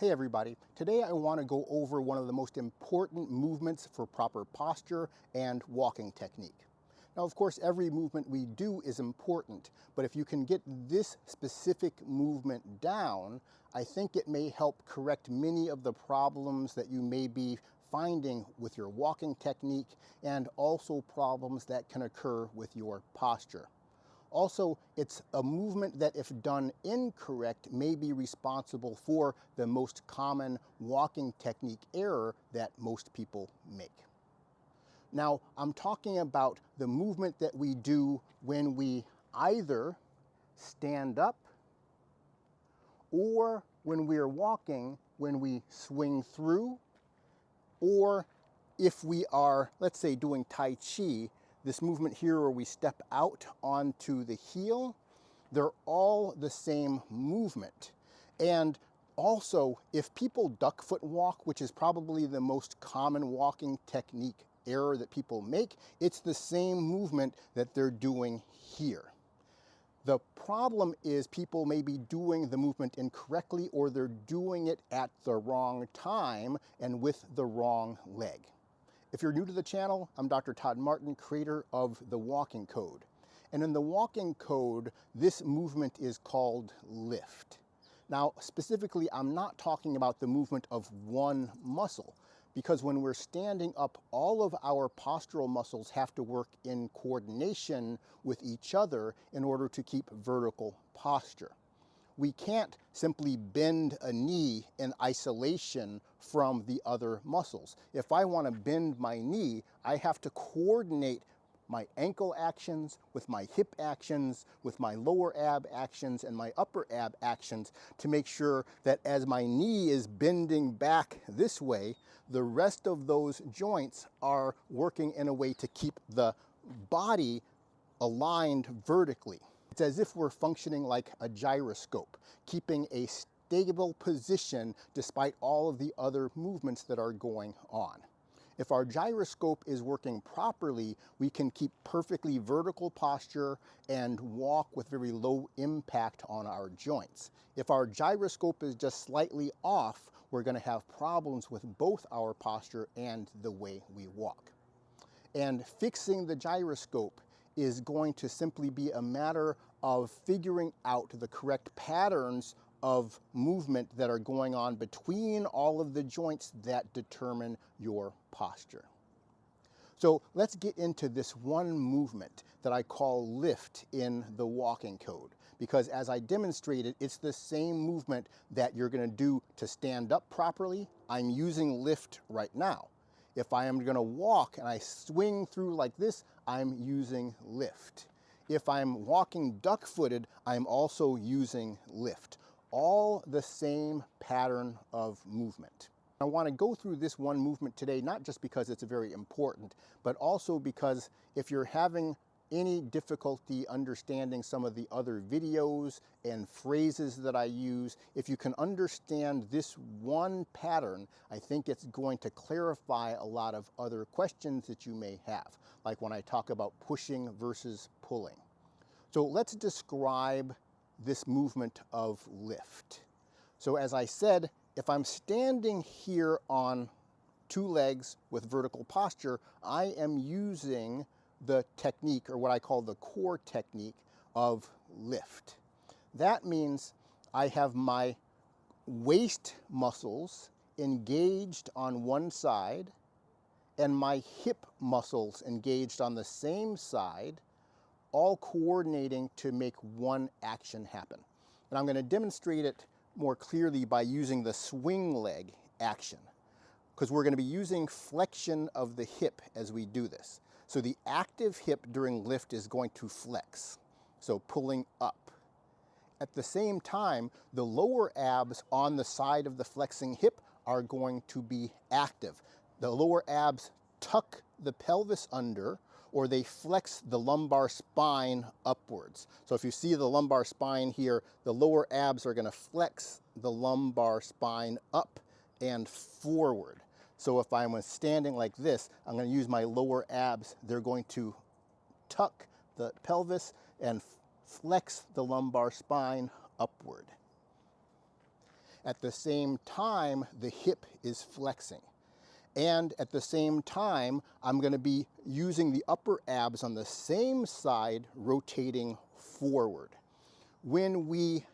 Hey everybody, today I want to go over one of the most important movements for proper posture and walking technique. Now of course every movement we do is important, but if you can get this specific movement down, I think it may help correct many of the problems that you may be finding with your walking technique and also problems that can occur with your posture. Also, it's a movement that, if done incorrect, may be responsible for the most common walking technique error that most people make. Now, I'm talking about the movement that we do when we either stand up or when we are walking, when we swing through, or if we are, let's say, doing Tai Chi, this movement here where we step out onto the heel, they're all the same movement. And also, if people duck foot walk, which is probably the most common walking technique error that people make, it's the same movement that they're doing here. The problem is people may be doing the movement incorrectly, or they're doing it at the wrong time and with the wrong leg. If you're new to the channel, I'm Dr. Todd Martin, creator of the Walking Code. And in the Walking Code, this movement is called lift. Now, specifically, I'm not talking about the movement of one muscle, because when we're standing up, all of our postural muscles have to work in coordination with each other in order to keep vertical posture. We can't simply bend a knee in isolation from the other muscles. If I want to bend my knee, I have to coordinate my ankle actions with my hip actions, with my lower ab actions and my upper ab actions to make sure that as my knee is bending back this way, the rest of those joints are working in a way to keep the body aligned vertically. It's as if we're functioning like a gyroscope, keeping a stable position despite all of the other movements that are going on. If our gyroscope is working properly, we can keep perfectly vertical posture and walk with very low impact on our joints. If our gyroscope is just slightly off, we're going to have problems with both our posture and the way we walk. And fixing the gyroscope is going to simply be a matter of figuring out the correct patterns of movement that are going on between all of the joints that determine your posture. So let's get into this one movement that I call lift in the Walking Code, because as I demonstrated, it's the same movement that you're going to do to stand up properly. I'm using lift right now. If I am going to walk and I swing through like this, I'm using lift. If I'm walking duck-footed, I'm also using lift. All the same pattern of movement. I want to go through this one movement today, not just because it's very important, but also because if you're having any difficulty understanding some of the other videos and phrases that I use, if you can understand this one pattern, I think it's going to clarify a lot of other questions that you may have, like when I talk about pushing versus pulling. So let's describe this movement of lift. So as I said, if I'm standing here on two legs with vertical posture, I am using the technique, or what I call the core technique, of lift. That means I have my waist muscles engaged on one side and my hip muscles engaged on the same side, all coordinating to make one action happen. And I'm going to demonstrate it more clearly by using the swing leg action, because we're going to be using flexion of the hip as we do this. So the active hip during lift is going to flex, so pulling up. At the same time, the lower abs on the side of the flexing hip are going to be active. The lower abs tuck the pelvis under, or they flex the lumbar spine upwards. So if you see the lumbar spine here, the lower abs are going to flex the lumbar spine up and forward. So if I'm standing like this, I'm going to use my lower abs. They're going to tuck the pelvis and flex the lumbar spine upward. At the same time, the hip is flexing. And at the same time, I'm going to be using the upper abs on the same side, rotating forward. When we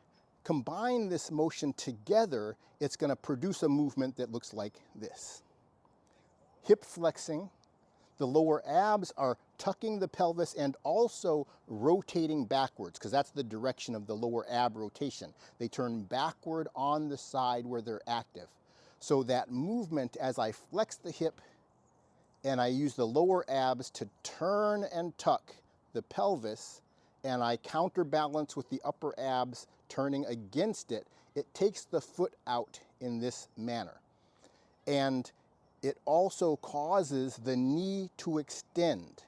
combine this motion together, it's going to produce a movement that looks like this. Hip flexing, the lower abs are tucking the pelvis and also rotating backwards, because that's the direction of the lower ab rotation. They turn backward on the side where they're active. So that movement, as I flex the hip and I use the lower abs to turn and tuck the pelvis, and I counterbalance with the upper abs turning against it, it takes the foot out in this manner. And it also causes the knee to extend.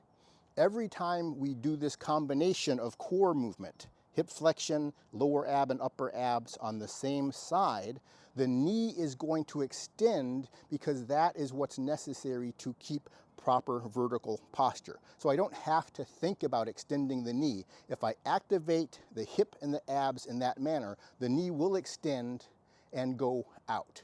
Every time we do this combination of core movement, hip flexion, lower ab and upper abs on the same side, the knee is going to extend because that is what's necessary to keep proper vertical posture. So I don't have to think about extending the knee. If I activate the hip and the abs in that manner, the knee will extend and go out.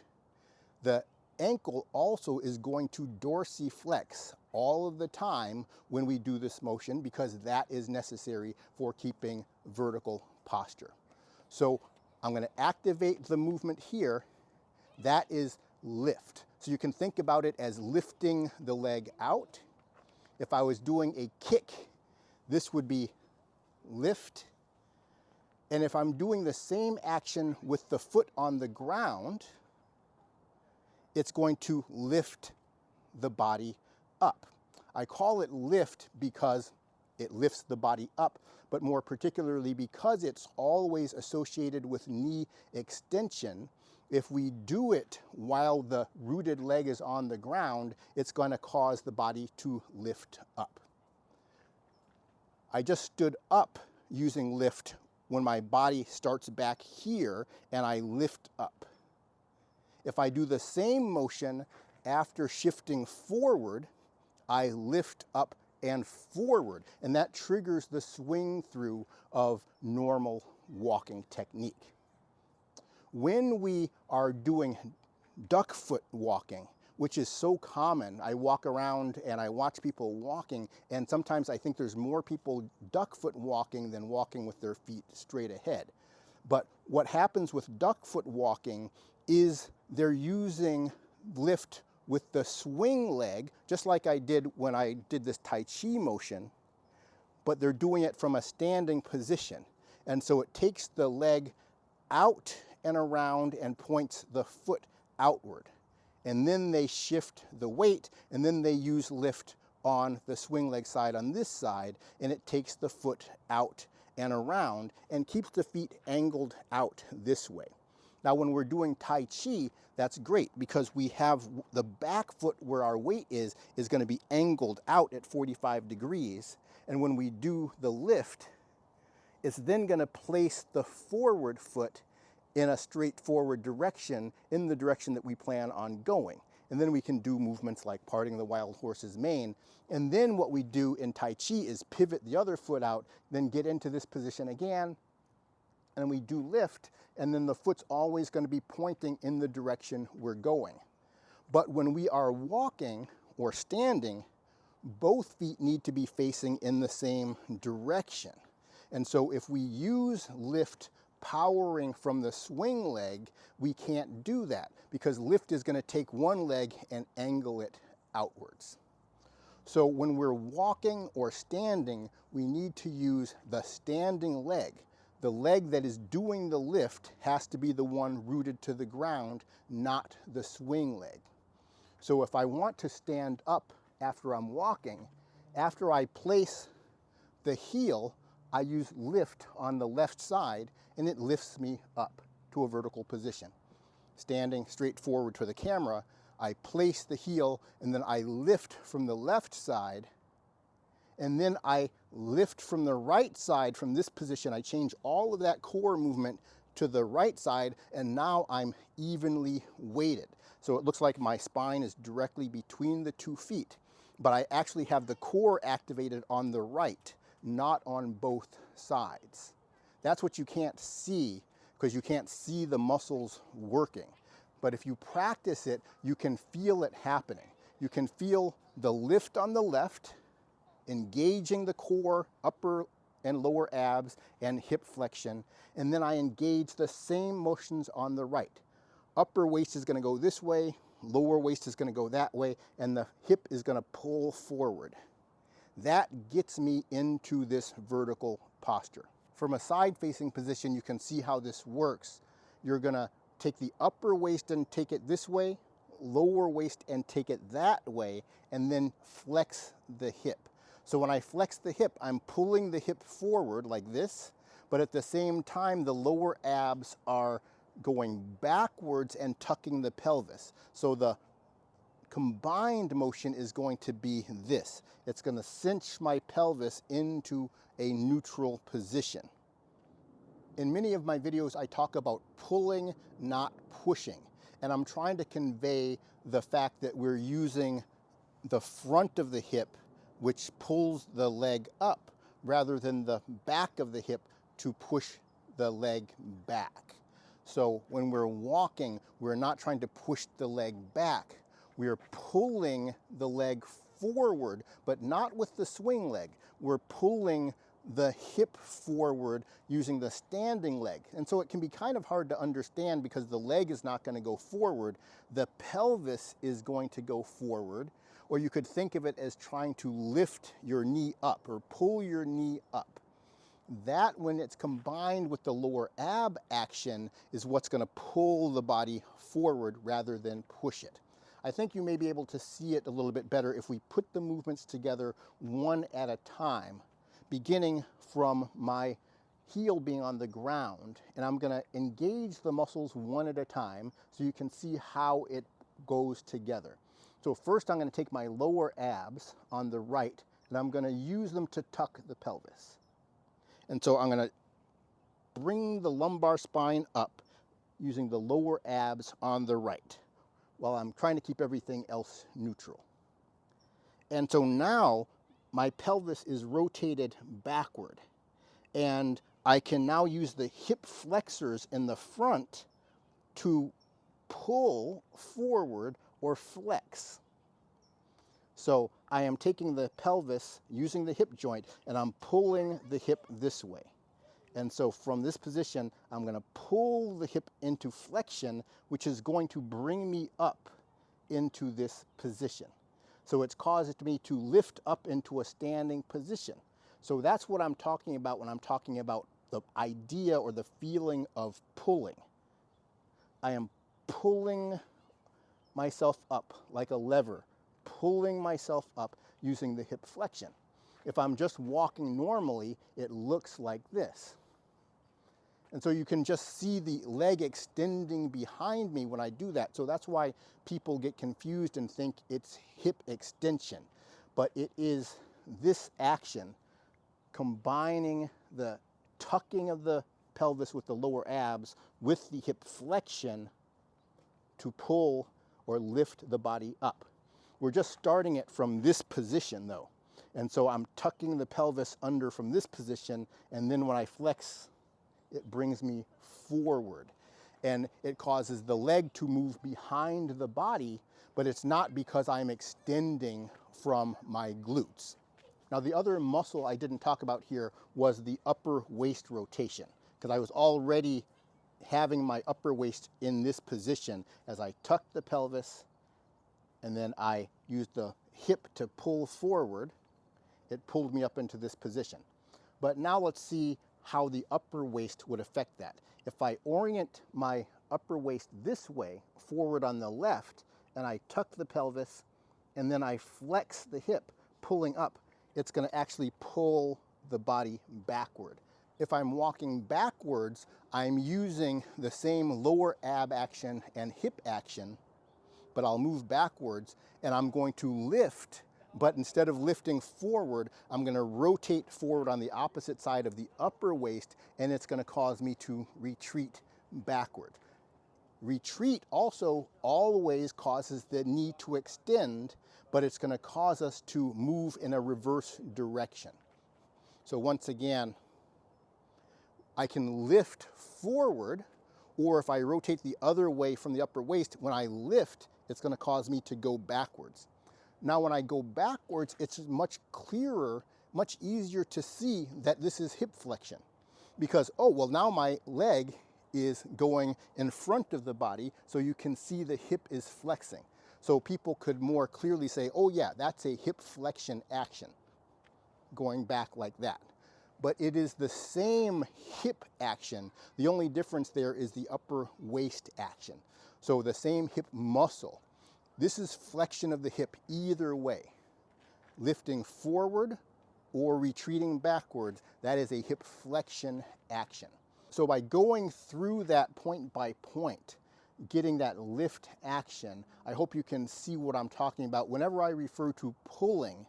The ankle also is going to dorsiflex all of the time when we do this motion, because that is necessary for keeping vertical posture. So I'm going to activate the movement here. That is lift. So you can think about it as lifting the leg out. If I was doing a kick, this would be lift. And if I'm doing the same action with the foot on the ground, it's going to lift the body up. I call it lift because it lifts the body up, but more particularly because it's always associated with knee extension. If we do it while the rooted leg is on the ground, it's going to cause the body to lift up. I just stood up using lift when my body starts back here and I lift up. If I do the same motion after shifting forward, I lift up and forward, and that triggers the swing through of normal walking technique. When we are doing duck foot walking, which is so common, I walk around and I watch people walking, and sometimes I think there's more people duck foot walking than walking with their feet straight ahead. But what happens with duck foot walking is they're using lift with the swing leg, just like I did when I did this Tai Chi motion, but they're doing it from a standing position. And so it takes the leg out and around and points the foot outward. And then they shift the weight, and then they use lift on the swing leg side on this side, and it takes the foot out and around and keeps the feet angled out this way. Now, when we're doing Tai Chi, that's great because we have the back foot where our weight is going to be angled out at 45 degrees. And when we do the lift, it's then going to place the forward foot in a straightforward direction, in the direction that we plan on going. And then we can do movements like parting the wild horse's mane. And then what we do in Tai Chi is pivot the other foot out, then get into this position again, and we do lift, and then the foot's always going to be pointing in the direction we're going. But when we are walking or standing, both feet need to be facing in the same direction. And so if we use lift powering from the swing leg, we can't do that because lift is going to take one leg and angle it outwards. So when we're walking or standing, we need to use the standing leg. The leg that is doing the lift has to be the one rooted to the ground, not the swing leg. So if I want to stand up after I'm walking, after I place the heel, I use lift on the left side, and it lifts me up to a vertical position. Standing straight forward to the camera, I place the heel, and then I lift from the left side, and then I lift from the right side from this position. I change all of that core movement to the right side, and now I'm evenly weighted. So it looks like my spine is directly between the 2 feet, but I actually have the core activated on the right, not on both sides. That's what you can't see because you can't see the muscles working. But if you practice it, you can feel it happening. You can feel the lift on the left, engaging the core, upper and lower abs, and hip flexion. And then I engage the same motions on the right. Upper waist is going to go this way, lower waist is going to go that way, and the hip is going to pull forward. That gets me into this vertical posture. From a side-facing position, you can see how this works. You're going to take the upper waist and take it this way, lower waist and take it that way, and then flex the hip. So when I flex the hip, I'm pulling the hip forward like this, but at the same time, the lower abs are going backwards and tucking the pelvis. So the combined motion is going to be this. It's going to cinch my pelvis into a neutral position. In many of my videos, I talk about pulling, not pushing. And I'm trying to convey the fact that we're using the front of the hip, which pulls the leg up, rather than the back of the hip to push the leg back. So when we're walking, we're not trying to push the leg back. We're pulling the leg forward, but not with the swing leg. We're pulling the hip forward using the standing leg. And so it can be kind of hard to understand because the leg is not going to go forward. The pelvis is going to go forward. Or you could think of it as trying to lift your knee up or pull your knee up. That, when it's combined with the lower ab action, is what's going to pull the body forward rather than push it. I think you may be able to see it a little bit better if we put the movements together one at a time, beginning from my heel being on the ground. And I'm going to engage the muscles one at a time so you can see how it goes together. So first I'm going to take my lower abs on the right, and I'm going to use them to tuck the pelvis. And so I'm going to bring the lumbar spine up using the lower abs on the right, while I'm trying to keep everything else neutral. And so now my pelvis is rotated backward, and I can now use the hip flexors in the front to pull forward or flex. So I am taking the pelvis using the hip joint, and I'm pulling the hip this way. And so from this position, I'm going to pull the hip into flexion, which is going to bring me up into this position. So it's caused me to lift up into a standing position. So that's what I'm talking about when I'm talking about the idea or the feeling of pulling. I am pulling myself up like a lever, pulling myself up using the hip flexion. If I'm just walking normally, it looks like this. And so you can just see the leg extending behind me when I do that. So that's why people get confused and think it's hip extension. But it is this action combining the tucking of the pelvis with the lower abs with the hip flexion to pull or lift the body up. We're just starting it from this position though. And so I'm tucking the pelvis under from this position, and then when I flex, it brings me forward. And it causes the leg to move behind the body, but it's not because I'm extending from my glutes. Now the other muscle I didn't talk about here was the upper waist rotation, because I was already having my upper waist in this position as I tucked the pelvis, and then I used the hip to pull forward. It pulled me up into this position. But now let's see how the upper waist would affect that. If I orient my upper waist this way, forward on the left, and I tuck the pelvis, and then I flex the hip, pulling up, it's going to actually pull the body backward. If I'm walking backwards, I'm using the same lower ab action and hip action, but I'll move backwards, and I'm going to lift, but instead of lifting forward, I'm going to rotate forward on the opposite side of the upper waist, and it's going to cause me to retreat backward. Retreat also always causes the knee to extend, but it's going to cause us to move in a reverse direction. So once again, I can lift forward Or if I rotate the other way from the upper waist, when I lift, it's going to cause me to go backwards. Now, when I go backwards, it's much clearer, much easier to see that this is hip flexion. Because, oh, well, now my leg is going in front of the body, so you can see the hip is flexing. So people could more clearly say, oh yeah, that's a hip flexion action, going back like that. But it is the same hip action. The only difference there is the upper waist action. So the same hip muscle. This is flexion of the hip either way. Lifting forward or retreating backwards, that is a hip flexion action. So by going through that point by point, getting that lift action, I hope you can see what I'm talking about. Whenever I refer to pulling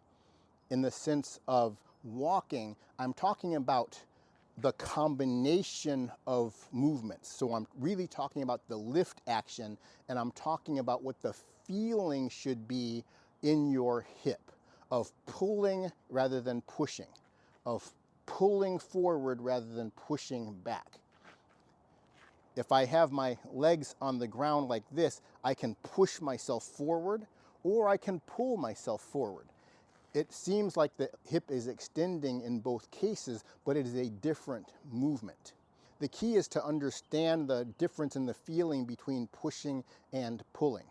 in the sense of walking, I'm talking about the combination of movements. So I'm really talking about the lift action, and I'm talking about what the feeling should be in your hip, of pulling rather than pushing, of pulling forward rather than pushing back. If I have my legs on the ground like this, I can push myself forward or I can pull myself forward. It seems like the hip is extending in both cases, but it is a different movement. The key is to understand the difference in the feeling between pushing and pulling.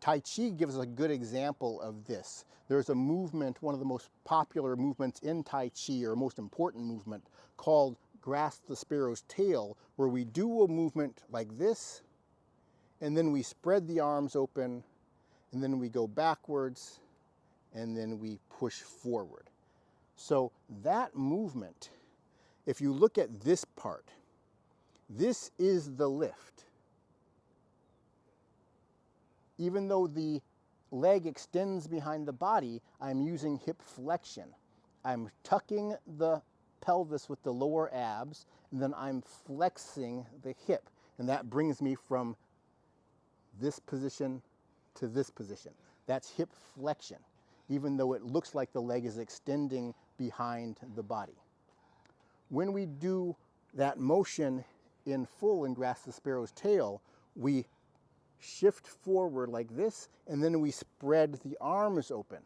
Tai Chi gives a good example of this. There's a movement, one of the most popular movements in Tai Chi, or most important movement, called grasp the sparrow's tail, where we do a movement like this, and then we spread the arms open, and then we go backwards, and then we push forward. So that movement, if you look at this part, this is the lift. Even though the leg extends behind the body, I'm using hip flexion. I'm tucking the pelvis with the lower abs, and then I'm flexing the hip. And that brings me from this position to this position. That's hip flexion, even though it looks like the leg is extending behind the body. When we do that motion in full and grasp the sparrow's tail, we shift forward like this, and then we spread the arms open.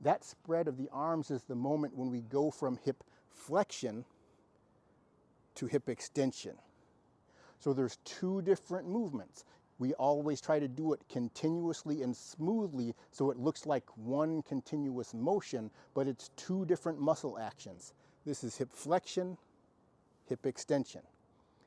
That spread of the arms is the moment when we go from hip flexion to hip extension. So there's two different movements. We always try to do it continuously and smoothly so it looks like one continuous motion, but it's two different muscle actions. This is hip flexion, hip extension.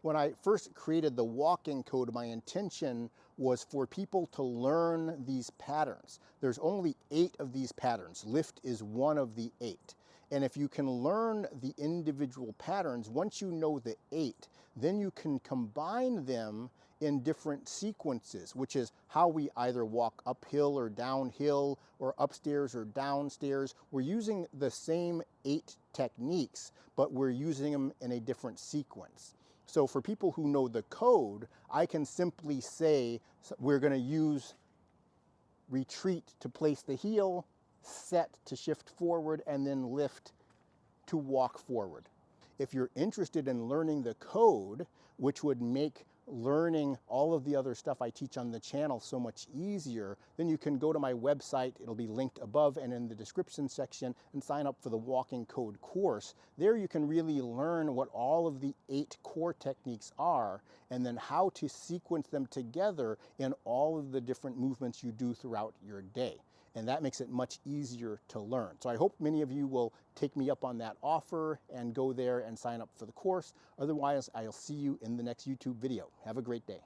When I first created the walking code, my intention was for people to learn these patterns. There's only 8 of these patterns. Lift is one of the 8. And if you can learn the individual patterns, once you know the 8, then you can combine them in different sequences, which is how we either walk uphill or downhill or upstairs or downstairs. We're using the same 8 techniques, but we're using them in a different sequence. So for people who know the code, I can simply say we're going to use retreat to place the heel, set to shift forward, and then lift to walk forward. If you're interested in learning the code, which would make learning all of the other stuff I teach on the channel so much easier, then you can go to my website. It'll be linked above and in the description section, and sign up for the Walking Code course. There you can really learn what all of the 8 core techniques are, and then how to sequence them together in all of the different movements you do throughout your day. And that makes it much easier to learn. So I hope many of you will take me up on that offer and go there and sign up for the course. Otherwise, I'll see you in the next YouTube video. Have a great day.